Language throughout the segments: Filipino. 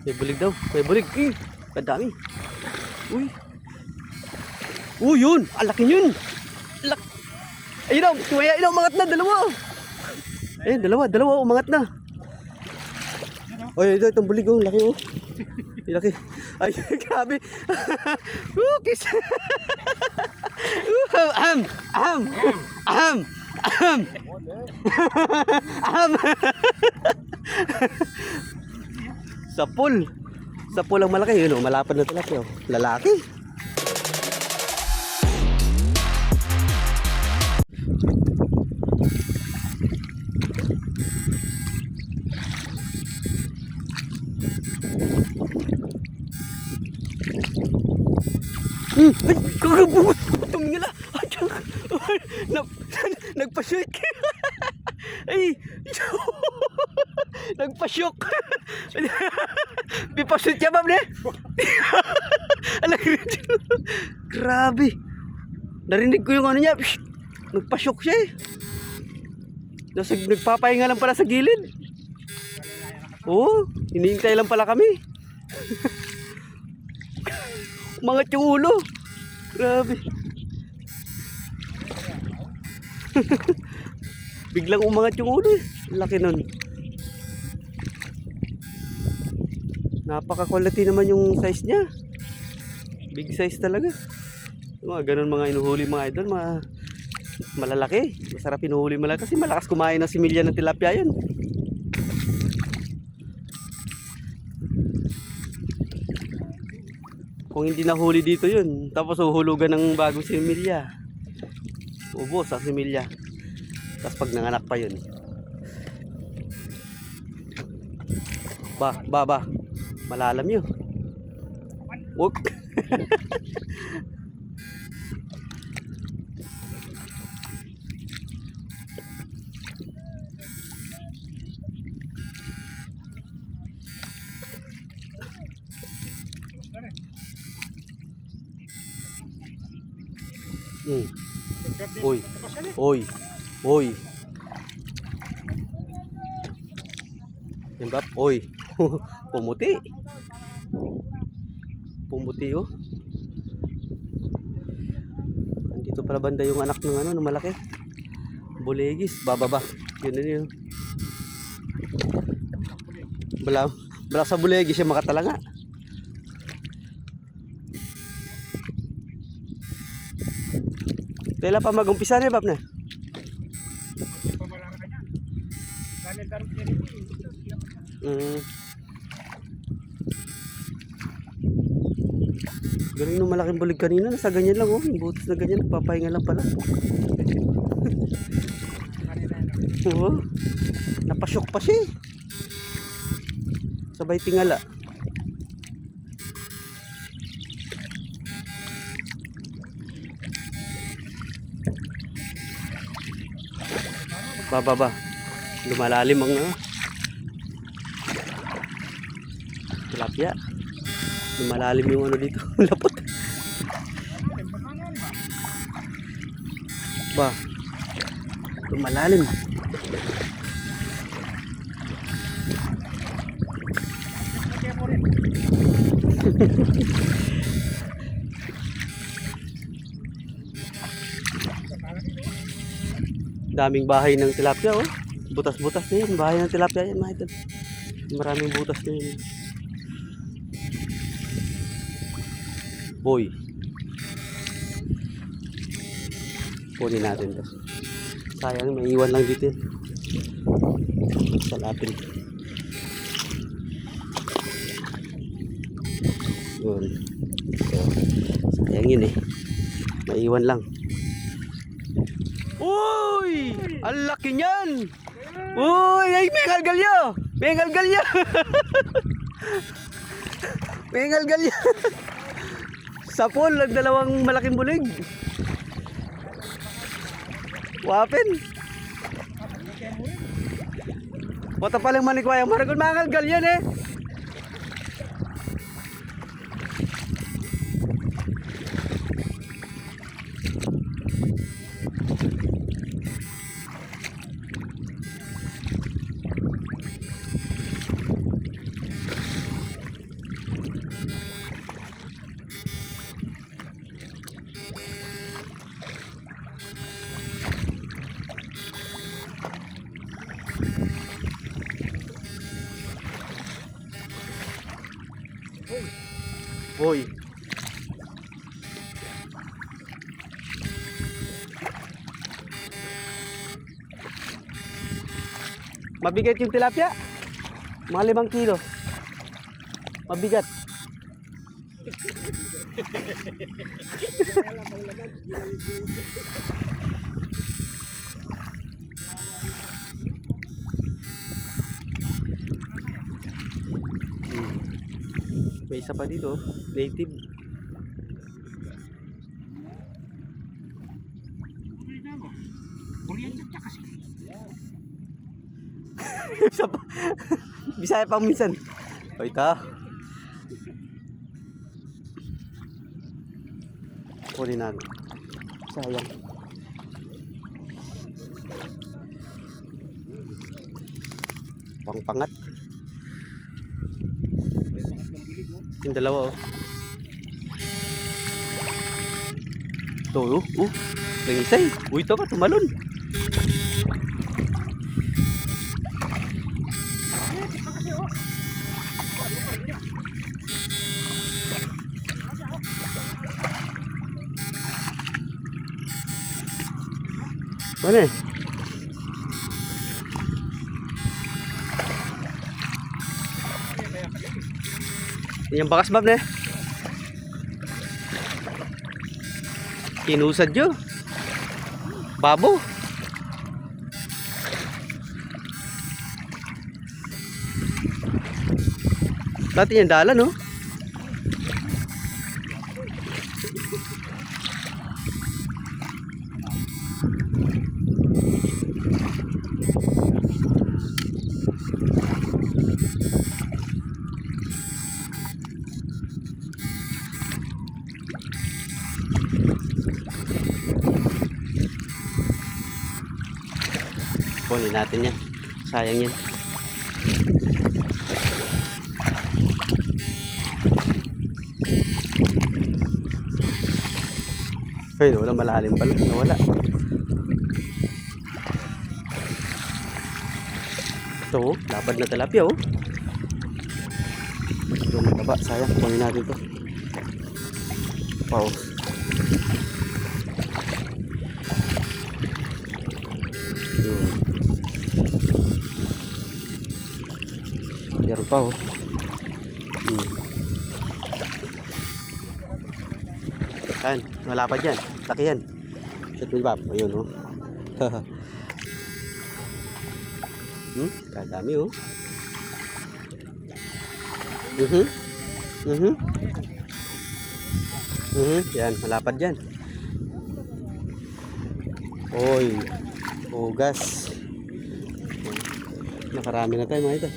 May bulig daw. May bulig. Kadami. Uy. Yun. Alaki yun. Ayun daw. Tuwaya. Ayun daw. Umangat na. Dalawa. Ayun. Dalawa. Umangat na. Ito. Itong bulig. Laki oh. Laki. Ay. Grabe. Kiss. Sapul. Sapul ang malaki. Yun, malapad na tilapia. Lalaki. Ay, kagabungot. Tumingin na. Nagpa-shoot. Ay, nagpa-shoot. Pipa-shoot siya, ma'am, ne? Grabe. Narinig ko yung ano niya. Nagpa-shoot siya eh. Nagpapahinga lang pala sa gilid. Oo, hinihintay lang pala kami. Umangat yung ulo. Grabe. Biglang umangat yung ulo eh. Laki nun. Napaka-quality naman yung size niya. Big size talaga. Mga ganun mga inuhuli mga idol. Mga malalaki. Masarap inuhuli malaki kasi malakas kumain ng similya ng tilapia yan. Kung hindi nahuli dito yun, tapos uhulugan ng bagong similya, ubos ang similya. Tapos pag nanganak pa yun, ba malalam yun. Wag. Oy. Yan ba? Oy. Pumuti. Pumuti oh. Dito pala banda yung anak ng ano, ng malaki. Buligis, bababa. Yun na yun. Bala sa buligis siya makatalanga. Kailan pa mag-umpisa na bab na? Galing nung malaking bulig kanina, nasa ganyan lang oh, yung butas na ganyan, nagpapahinga lang pala. Oo, napasyok pa siya. Sabay tingala. Bababa. Lumalalim ang tilapia. Lumalalim yung ano dito. Lapot. Lumalalim. Daming bahay ng tilapia oh. Butas-butas na yun. Bahay ng tilapia yan mga ito. Maraming butas na yun. Boy. Kunin natin to. Sayang may iwan lang dito. Salapin. Yun. So, sayang yun eh. May iwan lang. Uy! Ang laki niyan! Uy! Ay, mengal galyo! Mengal galyo! Mengal galyo! Sapol, dalawang malaking bulig. Wapin. Bota paling manikwaya. Maragol mengal galyo eh. Hoy. Mabigat yung tilapia. Mga 5 kilo. Mabigat. May isa pa dito, native. Isa pa. Bisaya pa minsan. O ito. Kunin natin. Sayang. Pangpangat. Yung dalawa oh. Ito oh. May isa eh. Uy, ito pa, tumalon. Mana? Yang bakas bab na. Kinusad yo. Babo. Dati yung dala no. Kunin natin yan. Sayang yan. Ay, wala, malalim pala. Nawala. Ito oh, lapad na tilapia oh. Ito mataba, sayang. Kunin natin ito. Wow. Meron pa oh. Kan, wala pa dyan. Laki yan. Shot me bab. Ayun oh. Kadami oh. Yan, malapad dyan. Oy, ugas. Nakarami na tayo mga ito.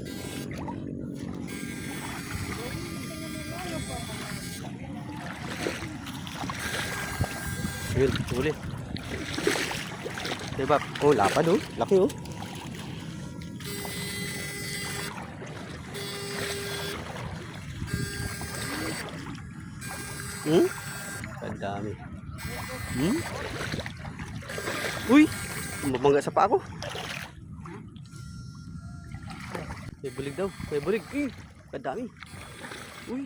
Yun, ulit. Diba? Oh, lapad oh. Laki oh. Ang dami. Uy, mabangga sa pa ako. May bulig daw. May bulig. Ang dami. Uy.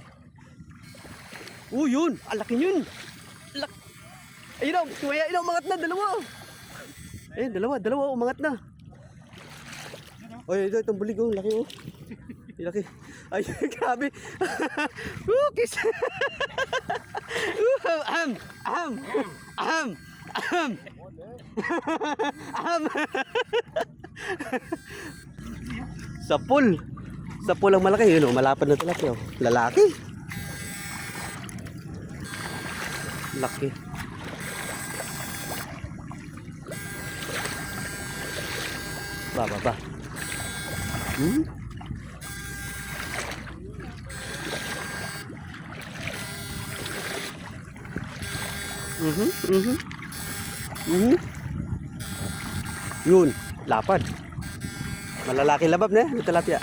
Yun. Ang laki yun. Ayun daw. Kumaya, ayun daw. Umangat na. Dalawa. Ayun, dalawa. Umangat na. Ay, itong bulig oh. Laki oh. Laki. Ay, grabe. Kiss. Sapul. Sapul ang malaki. Yun oh, malapad na tilapia oh. Lalaki. Laki. Ba. Yun, lapad. Malalaki labab na, yung tilapia.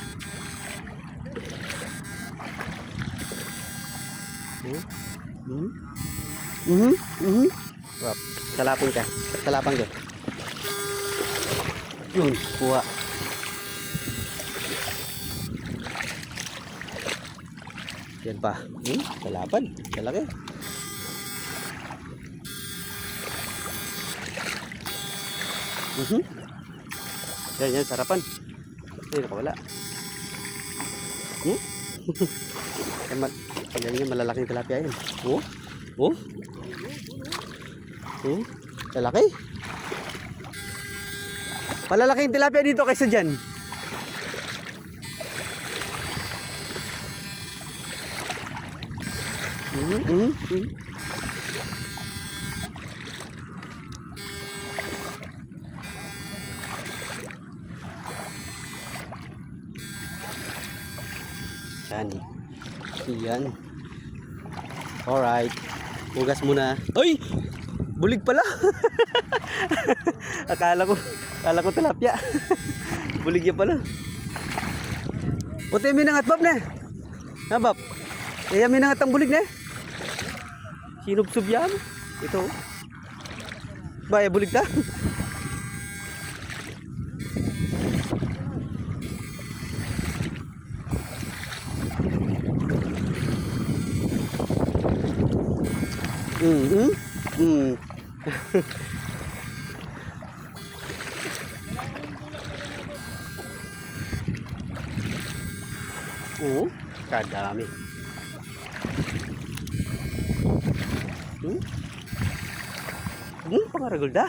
Salapin ka. Salapan ka. Yun, kuha. Yan pa. Kalaban. Kalaki. Yan, sarapan. Ay, nakawala. Pagaling malalaking tilapia yan. Lalaki. Malalaking tilapia dito kaysa dyan. Yan. Alright. Hugas muna. Uy! Bulig pala. Akala ko tilapia. Bulig yan pala. Puti minangat bab na. Ha bab? Kaya minangat ang bulig na. Sinubsub yan. Ito. Baya bulig ta. Kadami. Pangaragol da.